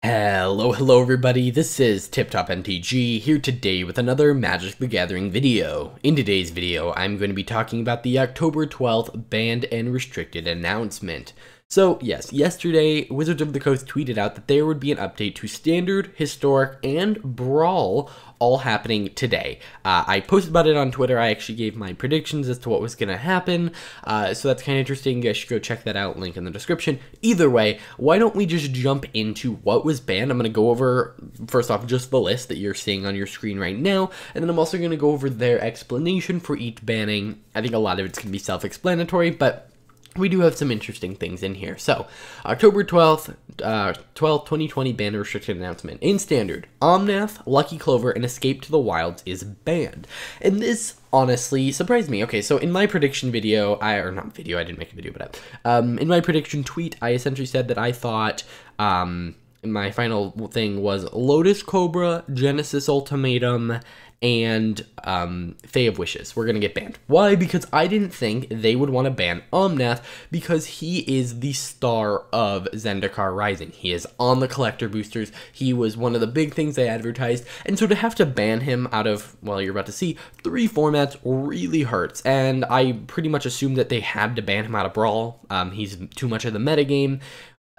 Hello everybody, this is TipTopMTG here today with another Magic the Gathering video. In today's video, I'm going to be talking about the October 12th banned and restricted announcement. So yes, yesterday, Wizards of the Coast tweeted out that there would be an update to Standard, Historic, and Brawl, all happening today. I posted about it on Twitter. I actually gave my predictions as to what was going to happen, so that's kind of interesting. You guys should go check that out, link in the description. Either way, why don't we just jump into what was banned? I'm going to go over, first off, just the list that you're seeing on your screen right now, and then I'm also going to go over their explanation for each banning. I think a lot of it's going to be self-explanatory, but we do have some interesting things in here. So, October 12th, 2020 ban restricted announcement. In Standard, Omnath, Lucky Clover, and Escape to the Wilds is banned. And this honestly surprised me. Okay, so in my prediction video, I didn't make a video, but in my prediction tweet, I essentially said that I thought, my final thing was Lotus Cobra, Genesis Ultimatum, and Fae of Wishes. We're gonna get banned. Why? Because I didn't think they would want to ban Omnath because he is the star of Zendikar Rising. He is on the collector boosters. He was one of the big things they advertised, and so to have to ban him out of, well, you're about to see, 3 formats really hurts, and I pretty much assumed that they had to ban him out of Brawl. He's too much of the metagame.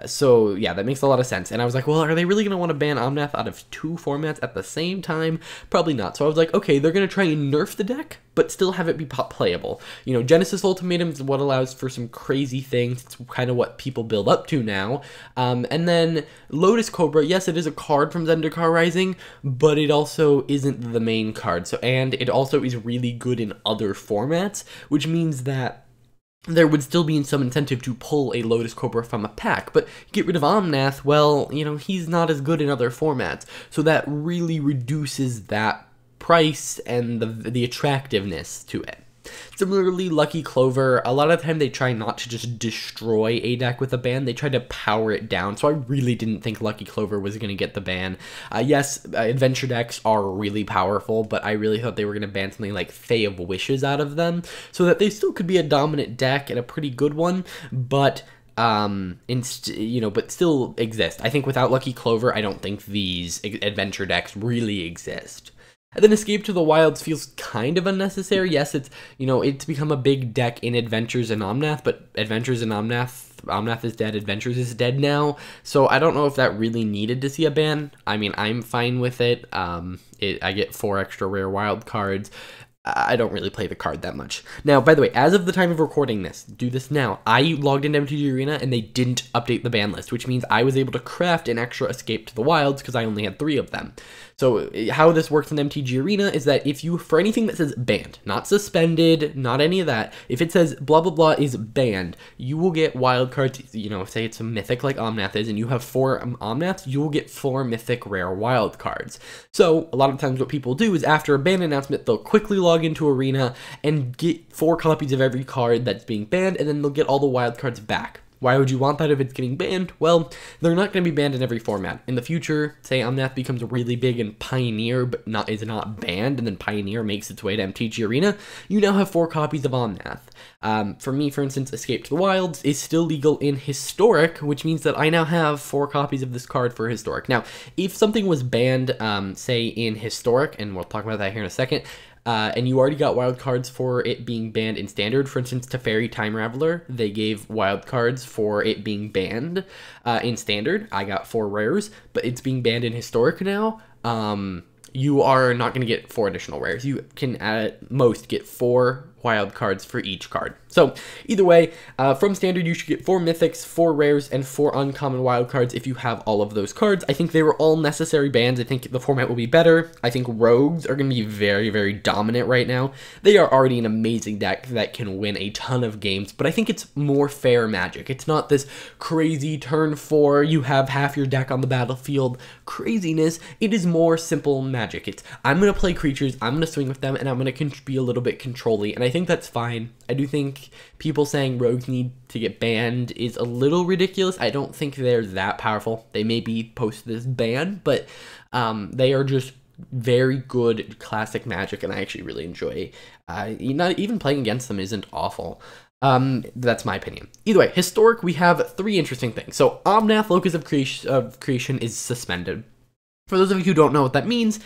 So, yeah, that makes a lot of sense. And I was like, well, are they really going to want to ban Omnath out of 2 formats at the same time? Probably not. So I was like, okay, they're going to try and nerf the deck, but still have it be playable. You know, Genesis Ultimatum is what allows for some crazy things. It's kind of what people build up to now. And then Lotus Cobra, yes, it is a card from Zendikar Rising, but it also isn't the main card. So, and it also is really good in other formats, which means that there would still be some incentive to pull a Lotus Cobra from a pack, but get rid of Omnath, well, you know, he's not as good in other formats, so that really reduces that price and the attractiveness to it. Similarly, Lucky Clover, a lot of the time they try not to just destroy a deck with a ban, they try to power it down, so I really didn't think Lucky Clover was going to get the ban. Yes, adventure decks are really powerful, but I really thought they were going to ban something like Fae of Wishes out of them, so that they still could be a dominant deck and a pretty good one, but but still exist. I think without Lucky Clover, I don't think these adventure decks really exist. And then Escape to the Wilds feels kind of unnecessary. Yes, it's, you know, it's become a big deck in Adventures and Omnath, but Adventures and Omnath is dead, Adventures is dead now, so I don't know if that really needed to see a ban. I mean, I'm fine with it. I get 4 extra rare wild cards. I don't really play the card that much. Now, by the way, as of the time of recording this, do this now, I logged into MTG Arena and they didn't update the ban list, which means I was able to craft an extra Escape to the Wilds because I only had 3 of them. So how this works in MTG Arena is that if you, for anything that says banned, not suspended, not any of that, if it says blah blah blah is banned, you will get wild cards. You know, say it's a mythic like Omnath is, and you have 4 Omnaths, you will get 4 mythic rare wild cards. So a lot of times what people do is after a ban announcement, they'll quickly log into Arena and get 4 copies of every card that's being banned, and then they'll get all the wild cards back. Why would you want that if it's getting banned? Well, they're not going to be banned in every format. In the future, say Omnath becomes really big in Pioneer, but is not banned, and then Pioneer makes its way to MTG Arena, you now have 4 copies of Omnath. For me, for instance, Escape to the Wilds is still legal in Historic, which means that I now have 4 copies of this card for Historic. Now, if something was banned, say in Historic, and we'll talk about that here in a second, and you already got wild cards for it being banned in Standard. For instance, Teferi Time Raveler, they gave wild cards for it being banned in Standard. I got 4 rares, but it's being banned in Historic now. You are not going to get 4 additional rares. You can at most get 4 wild cards for each card. So either way, from Standard you should get 4 mythics, 4 rares, and 4 uncommon wild cards if you have all of those cards. I think they were all necessary bans. I think the format will be better. I think rogues are going to be very, very dominant right now. They are already an amazing deck that can win a ton of games, but I think it's more fair Magic. It's not this crazy turn 4, you have half your deck on the battlefield craziness. It is more simple Magic. It's, I'm going to play creatures, I'm going to swing with them, and I'm going to be a little bit control-y, and I think that's fine. I do think people saying rogues need to get banned is a little ridiculous. I don't think they're that powerful. They may be post this ban, but they are just very good classic Magic, and I actually really enjoy. Not even playing against them isn't awful. That's my opinion. Either way, historic, we have 3 interesting things. So Omnath, Locus of Creation is suspended. For those of you who don't know what that means,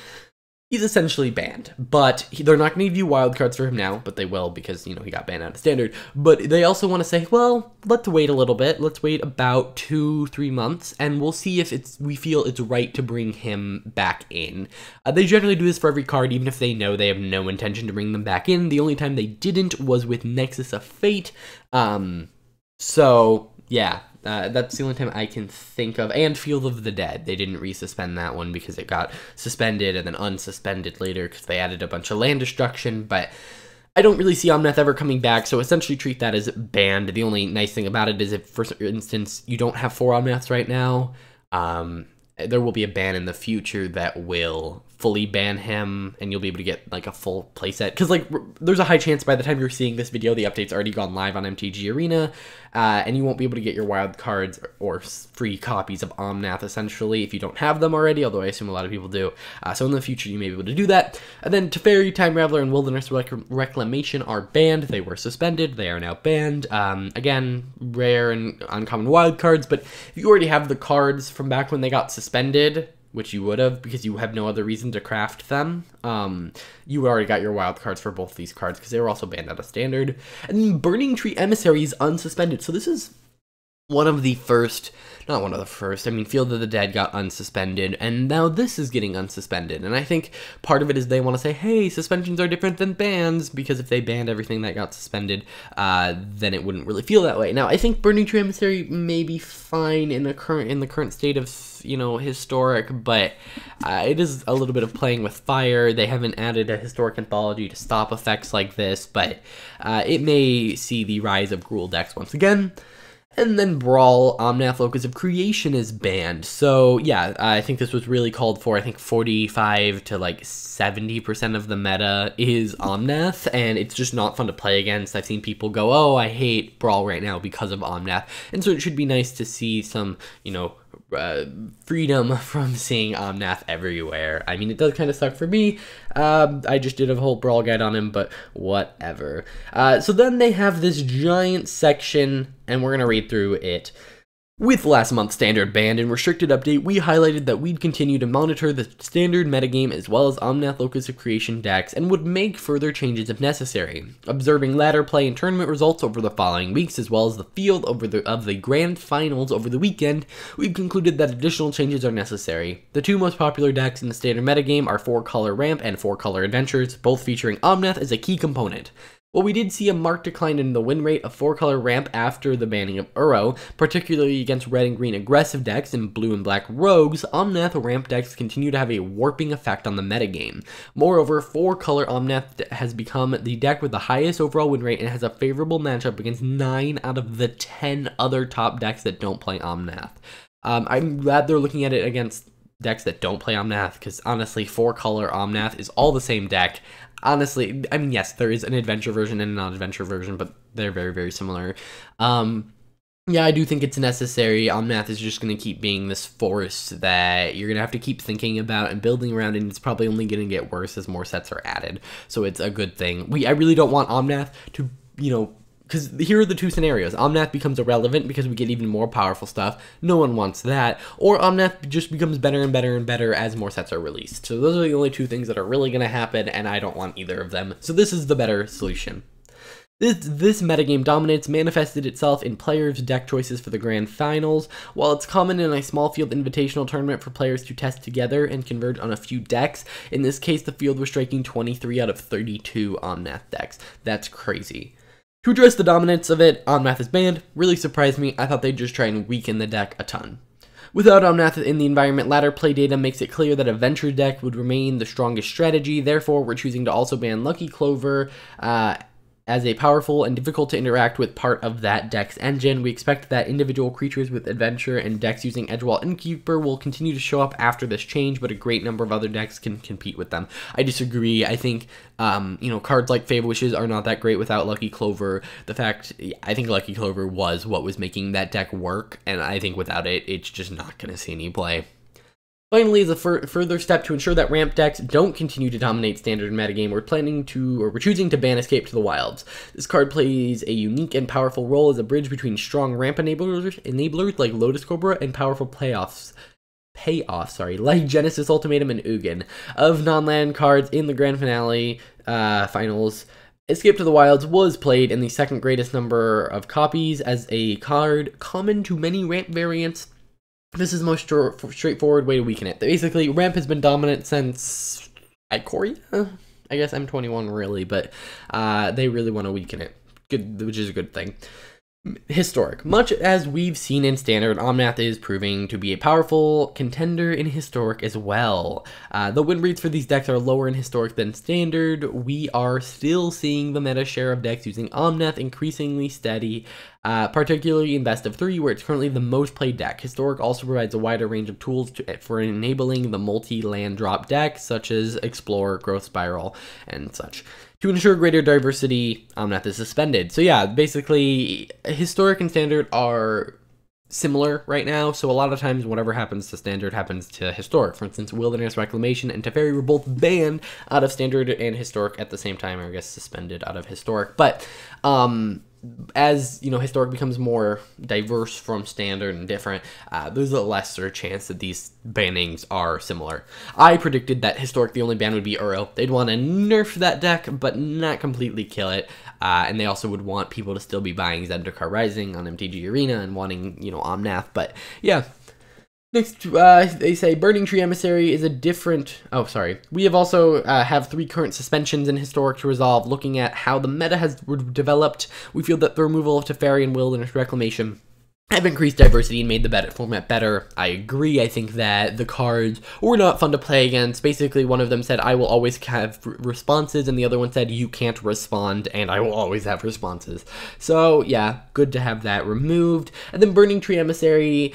he's essentially banned, but they're not going to give you wildcards for him now, but they will because, you know, he got banned out of standard. But they also want to say, well, let's wait a little bit. Let's wait about 2-3 months, and we'll see if we feel it's right to bring him back in. They generally do this for every card, even if they know they have no intention to bring them back in. The only time they didn't was with Nexus of Fate. So, yeah. That's the only time I can think of. And Field of the Dead. They didn't resuspend that one because it got suspended and then unsuspended later because they added a bunch of land destruction. But I don't really see Omnath ever coming back, so essentially treat that as banned. The only nice thing about it is if, for instance, you don't have 4 Omnaths right now, there will be a ban in the future that will fully ban him, and you'll be able to get like a full playset. Because like there's a high chance by the time you're seeing this video, the update's already gone live on MTG Arena, and you won't be able to get your wild cards or free copies of Omnath essentially if you don't have them already. Although I assume a lot of people do. So in the future you may be able to do that. And then Teferi, Time Raveler, and Wilderness Reclamation are banned. They were suspended. They are now banned. Again, rare and uncommon wild cards. But if you already have the cards from back when they got suspended, which you would have because you have no other reason to craft them, you already got your wild cards for both these cards because they were also banned out of standard. And then Burning Tree Emissary is unsuspended. So this is one of the first, not one of the first, I mean, Field of the Dead got unsuspended, and now this is getting unsuspended. And I think part of it is they want to say, hey, suspensions are different than bans, because if they banned everything that got suspended, then it wouldn't really feel that way. Now, I think Burning Tree Emissary may be fine in the current state of, you know, historic, but it is a little bit of playing with fire. They haven't added a historic anthology to stop effects like this, but it may see the rise of Gruul decks once again. And then Brawl, Omnath, Locus of Creation is banned. So yeah, I think this was really called for. I think 45 to like 70% of the meta is Omnath, and it's just not fun to play against. I've seen people go, oh, I hate Brawl right now because of Omnath. And so it should be nice to see some, you know, freedom from seeing Omnath everywhere. I mean, it does kind of suck for me. I just did a whole Brawl guide on him, but whatever. So then they have this giant section, and we're going to read through it. With last month's standard banned and restricted update, we highlighted that we'd continue to monitor the standard metagame as well as Omnath Locus of Creation decks and would make further changes if necessary. Observing ladder play and tournament results over the following weeks as well as the field of the grand finals over the weekend, we've concluded that additional changes are necessary. The 2 most popular decks in the standard metagame are 4-Color Ramp and 4-Color Adventures, both featuring Omnath as a key component. While we did see a marked decline in the win rate of 4-Color Ramp after the banning of Uro, particularly against red and green aggressive decks and blue and black rogues, Omnath Ramp decks continue to have a warping effect on the metagame. Moreover, 4-Color Omnath has become the deck with the highest overall win rate and has a favorable matchup against 9 out of the 10 other top decks that don't play Omnath. I'm glad they're looking at it against decks that don't play Omnath, because honestly, 4-Color Omnath is all the same deck. Honestly, I mean, yes, there is an adventure version and a non-adventure version, but they're very, very similar. Yeah, I do think it's necessary. Omnath is just going to keep being this force that you're going to have to keep thinking about and building around, and it's probably only going to get worse as more sets are added. So it's a good thing. I really don't want Omnath to, you know, because here are the 2 scenarios. Omnath becomes irrelevant because we get even more powerful stuff. No one wants that. Or Omnath just becomes better and better and better as more sets are released. So those are the only 2 things that are really going to happen, and I don't want either of them. So this is the better solution. This metagame dominance manifested itself in players' deck choices for the grand finals. While it's common in a small field invitational tournament for players to test together and converge on a few decks, in this case the field was striking 23 out of 32 Omnath decks. That's crazy. To address the dominance of it, Omnath is banned. Really surprised me. I thought they'd just try and weaken the deck a ton. Without Omnath in the environment, ladder play data makes it clear that a Venture deck would remain the strongest strategy. Therefore, we're choosing to also ban Lucky Clover as a powerful and difficult to interact with part of that deck's engine. We expect that individual creatures with Adventure and decks using Edgewall Innkeeper will continue to show up after this change, but a great number of other decks can compete with them. I disagree. I think, you know, cards like Fave Wishes are not that great without Lucky Clover. I think Lucky Clover was what was making that deck work, and I think without it, it's just not going to see any play. Finally, as a further step to ensure that ramp decks don't continue to dominate standard metagame, we're choosing to ban Escape to the Wilds. This card plays a unique and powerful role as a bridge between strong ramp enablers like Lotus Cobra and powerful payoffs, like Genesis Ultimatum and Ugin. Of non-land cards in the grand finale finals, Escape to the Wilds was played in the second greatest number of copies as a card common to many ramp variants. This is the most straightforward way to weaken it. Basically, ramp has been dominant since Ikoria? I guess M21 really, but they really want to weaken it, which is a good thing. Historic. Much as we've seen in Standard, Omnath is proving to be a powerful contender in Historic as well. The win rates for these decks are lower in Historic than Standard. We are still seeing the meta share of decks using Omnath increasingly steady, particularly in Best of 3, where it's currently the most played deck. Historic also provides a wider range of tools for enabling the multi-land drop decks, such as Explorer, Growth Spiral, and such. To ensure greater diversity, Omnath is suspended. So yeah, basically, Historic and Standard are similar right now, so a lot of times whatever happens to Standard happens to Historic. For instance, Wilderness Reclamation and Teferi were both banned out of Standard and Historic at the same time, or I guess suspended out of Historic. But as you know, Historic becomes more diverse from Standard and different, there's a lesser chance that these bannings are similar. I predicted that Historic, the only ban would be Uro. They'd want to nerf that deck, but not completely kill it. And they also would want people to still be buying Zendikar Rising on MTG Arena and wanting, you know, Omnath. But yeah. Next, they say Burning Tree Emissary is a different... Oh, sorry. We have also have 3 current suspensions in Historic to resolve. Looking at how the meta has developed, we feel that the removal of Teferi and Wilderness Reclamation have increased diversity and made the format better. I agree. I think that the cards were not fun to play against. Basically, one of them said, I will always have responses, and the other one said, you can't respond, and I will always have responses. So, yeah, good to have that removed. And then Burning Tree Emissary,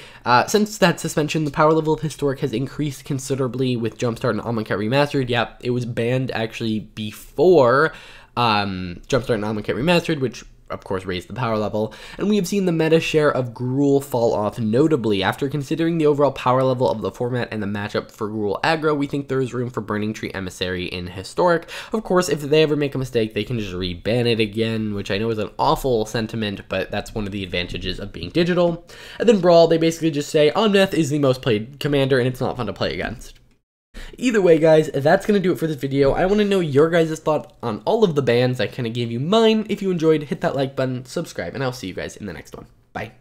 since that suspension, the power level of Historic has increased considerably with Jumpstart and Amonkhet Remastered. Yep, it was banned actually before Jumpstart and Amonkhet Remastered, which of course raised the power level, and we have seen the meta share of Gruul fall off notably. After considering the overall power level of the format and the matchup for Gruul aggro, we think there is room for Burning Tree Emissary in Historic. Of course, if they ever make a mistake, they can just re-ban it again, which I know is an awful sentiment, but that's one of the advantages of being digital. And then Brawl, they basically just say, Omnath is the most played commander, and it's not fun to play against. Either way, guys, that's going to do it for this video. I want to know your guys' thought on all of the bans. I kind of gave you mine. If you enjoyed, hit that like button, subscribe, and I'll see you guys in the next one. Bye.